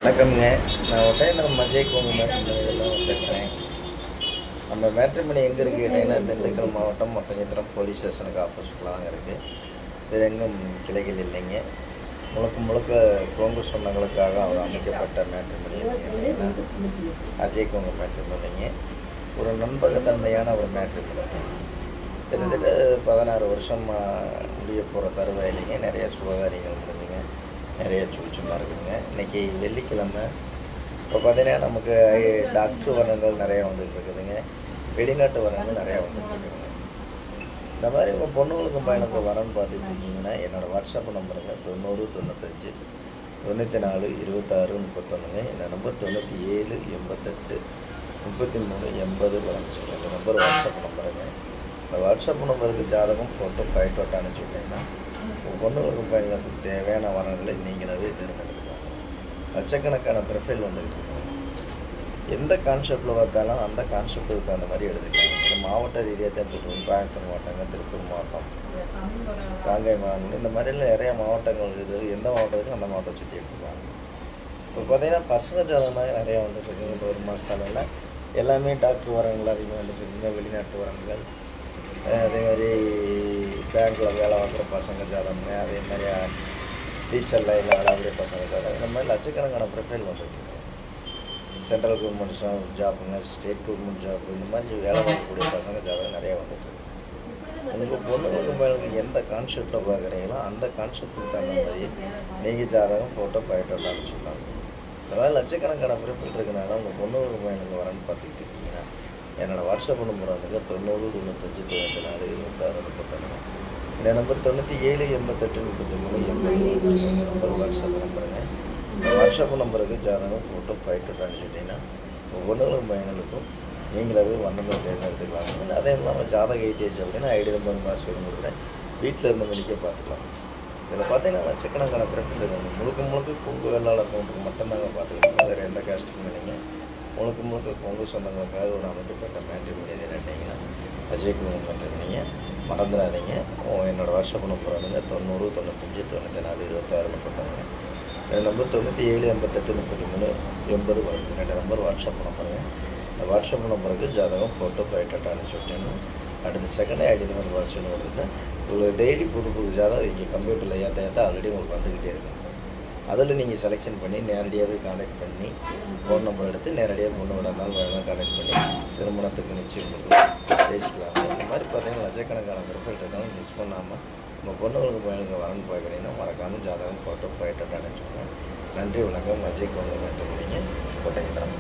வணக்கம்ங்க. நான் ஒட்டயந்திரம் மஜய் கோங்கு மேட்ரிமோனியில் பேசுகிறேன். நம்ம மேட்ரிமோனி எங்கே இருக்குது கேட்டிங்கன்னா, திண்டுக்கல் மாவட்டம் ஒட்டயந்திரம் போலீஸ் ஸ்டேஷனுக்கு ஆப்போசிட்டில் தாங்க இருக்குது. வேறு எங்கும் கிளைகள் இல்லைங்க. முழுக்க கோங்கு சொந்தங்களுக்காக அவர் அமைக்கப்பட்ட மேட்ரிமோனி அஜய் கோங்கு மேட்ரிமோனிங்க. ஒரு நம்பகத்தன்மையான ஒரு மேட்ரிமோனி. கிட்டத்தட்ட 16 வருஷம் முடிய போகிற தருவாயிலைங்க. நிறைய சுபகாரியங்கள் முடிஞ்சுங்க, நிறைய சுழிச்சுமா இருக்குதுங்க. இன்றைக்கி வெள்ளிக்கிழமை. இப்போ பார்த்தீங்கன்னா நமக்கு டாக்டர் வரங்கள் நிறையா வந்துட்டு இருக்குதுங்க. வெளிநாட்டு வரங்கள் நிறையா வந்துட்டு இருக்குதுங்க. இந்த மாதிரி உங்கள் பொண்ணுங்களுக்கும் பையனுக்கு வரன்னு பார்த்துட்டு இருக்கீங்கன்னா, என்னோடய வாட்ஸ்அப் நம்பருங்க 90 95 94 26 31ங்க. இந்த நம்பர் 97 88 33 80 15. இந்த நம்பர் வாட்ஸ்அப் நம்பருங்க. இந்த வாட்ஸ்அப் நம்பருக்கு ஜாதகம் ஃபோட்டோ ஃபைட்டோட்டோ அனுப்பிச்சி விட்டீங்கன்னா உங்கள் பொண்ணுங்களுக்கு பையனுக்கு தேவையான வரங்களை நீங்களாவே தேர்ந்தெடுக்கலாம். லட்சக்கணக்கான ப்ரொஃபைல் வந்துக்கிட்டு இருக்காங்க. எந்த கான்செப்டில் பார்த்தாலும் அந்த கான்செப்டுக்கு தகுந்த மாதிரி எடுத்துக்கலாம். இந்த மாவட்ட ரீதியாக தான் போட்டுருவோம். கோயம்புத்தூர் மாவட்டங்க, திருப்பூர் மாவட்டம், காங்கேயம் மாவட்டம், இந்த மாதிரிலாம் நிறையா மாவட்டங்கள் இருக்குது. எந்த மாவட்டத்துக்கும் அந்த மாவட்டம் சுற்றி எடுத்துக்கலாம். இப்போ பார்த்தீங்கன்னா பசங்க ஜாதகமாக நிறையா வந்துட்டு இருக்குங்க. இந்த ஒரு மாதத்தால எல்லாமே டாக்டர் வரங்கள் அதிகமாக வந்துட்டு இருக்குங்க. வெளிநாட்டு வரங்கள், அதே மாதிரி பேங்க்கில் வேலை வாங்குகிற பசங்க ஜாதகங்க, அதே மாதிரி டீச்சர் லைனில் விளையாடுற பசங்க ஜாதகம், இந்த மாதிரி லட்சக்கணக்கான ப்ரொஃபைல் வந்துட்டுருக்கு. சென்ட்ரல் கவர்மெண்ட் ஜாப்புங்க, ஸ்டேட் கவர்மெண்ட் ஜாப்பு, இந்த மாதிரி வேலை வாங்கக்கூடிய பசங்க ஜாதகம் நிறையா வந்துட்டுருக்கு. உங்கள் பொண்ணுங்களுக்கு பையனுக்கு எந்த கான்செப்டில் பார்க்குறீங்களோ அந்த கான்செப்டுக்கு தகுந்த மாதிரி நீங்கள் ஜாதகம் ஃபோட்டோ ஃபைட்டோட்டோ அனுப்பிச்சுக்கலாம். இந்த மாதிரி லட்சக்கணக்கான ப்ரொஃபைல் இருக்கிறனால உங்கள் பொண்ணுங்களுக்கு பையனுக்கு வரன்னு பார்த்துக்கிட்டு இருக்கீங்கன்னா, என்னோடய வாட்ஸ்அப் நம்பர் வந்துங்க 90 95 94 26 31. இந்த நம்பர் 97 88 33 80 வாட்ஸ்அப் நம்பருங்க. இந்த வாட்ஸ்அப் நம்பருக்கு ஜாதகம் ஃபோட்டோ ஃபைட்டோட்டோ அனுப்பிச்சிட்டிங்கன்னா உங்கள் பொண்ணுங்களுக்கும் பையனுக்கும் நீங்களாவே வண்ணங்களை தேர்ந்தெடுத்துக்கலாம். அதே இல்லாமல் ஜாதக ஐடிஎச் அப்படின்னா ஐடி நம்பர் பாஸ்வேர்டு கொடுக்குறேன். வீட்டில் இருந்த மணிக்கே பார்த்துக்கலாம். இதில் பார்த்தீங்கன்னா லட்சக்கணக்கான ப்ரொஃபைல் இருக்குது. முழுக்க பொங்கு வேளாளர் கவுண்டருக்கு மட்டும்தாங்க பார்த்துக்கலாம். வேறு எந்த கேஸ்ட்டுக்கும் இல்லைங்க. முழுக்க பொங்கு சொந்தங்களுக்காக ஒரு அமைக்கப்பட்ட மேட்ரிமோனி என்னட்டிங்கன்னா அஜய் கோங்கு மேட்ரிமோனிங்க. மறந்துடாதீங்க. என்னோடய வாட்ஸ்அப் நம்பர் வந்துங்க 90 95 94 26 31. இந்த நம்பர் 97 88 33 80 15. ரெண்டு நம்பர் வாட்ஸ்அப் நம்பருங்க. இந்த வாட்ஸ்அப் நம்பருக்கு ஜாதகம் ஃபோட்டோ ஃபைட்டோட்டோ அனுப்பிச்சி விட்டீங்கன்னா அடுத்த செகண்ட் ஐடி நம்பர் வாட்ஸ்அப் கொடுத்து உங்களுக்கு டெய்லி புது ஜாதகம் இங்கே கம்ப்யூட்டரில் ஏற்ற ஆல்ரெடி உங்களுக்கு வந்துக்கிட்டே இருக்கும். அதில் நீங்கள் செலெக்ஷன் பண்ணி நேரடியாகவே கான்டாக்ட் பண்ணி ஃபோன் நம்பர் எடுத்து நேரடியாக பொண்ணோட இருந்தாலும் வேணாலும் கான்டாக்ட் பண்ணி திருமணத்துக்கு நிச்சயம் பேசிக்கலாம். இந்த மாதிரி பார்த்தீங்கன்னா லட்சக்கணக்கான ப்ரொஃபைல் இருந்தாலும் மிஸ் பண்ணாமல் உங்கள் பொண்ணுங்களுக்கு பையனுக்கு வரன்னு பார்க்குறீங்கன்னா மறக்காமல் ஜாதகம் ஃபோட்டோ ஃபைட்டோட்டோ அனுப்பிச்சுக்கோங்க. நன்றி, வணக்கம். அஜய் கோங்கு மேட்ரிமோனிங்க, ஒட்டயந்திரம்.